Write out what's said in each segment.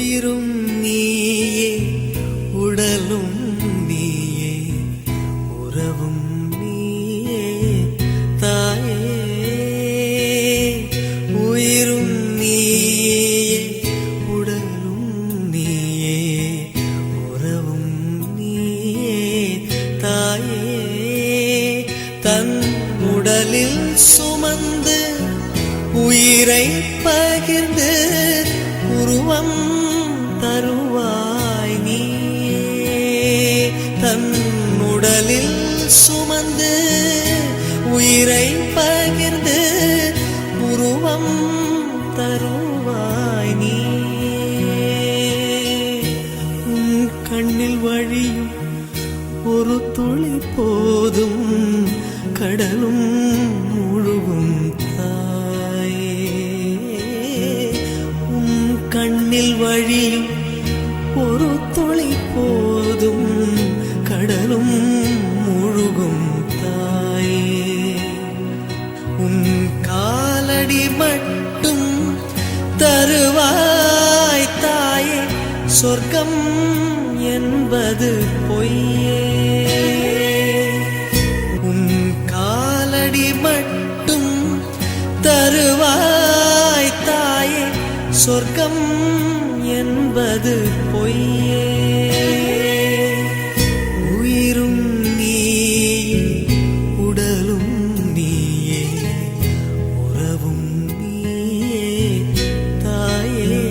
உயிரும் நீயே உடலும் நீயே உறவும் நீயே தாயே. உயிரும் நீயே உடலும் நீயே உறவும் நீயே தாயே. தன் உடலில் சுமந்து உயிரை பகிர்ந்து உருவம் தருவாய் நீயே. தன் உடலில் சுமந்து உயிரை பகிர்ந்து உருவம் தருவாய் நீயே. உன் கண்ணில் வழியும் ஒரு துளி போதும் கடலும் முழுகும் தாயே. உன் கண்ணில் வழியும் ஒரு துளி போதும் கடலும் முழுகும் தாயே. உன் காலடி மட்டும் தருவாய் தாயே. சொர்க்கம் என்பது பொய்யே. உன் காலடி மட்டும் தருவாய் தாயே. சொர்க்கம் என்பது பொய்யே. உயிரும் நீயே உடலும் நீயே உறவும் நீயே தாயே.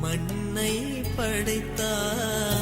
மண்ணை படைத்தார்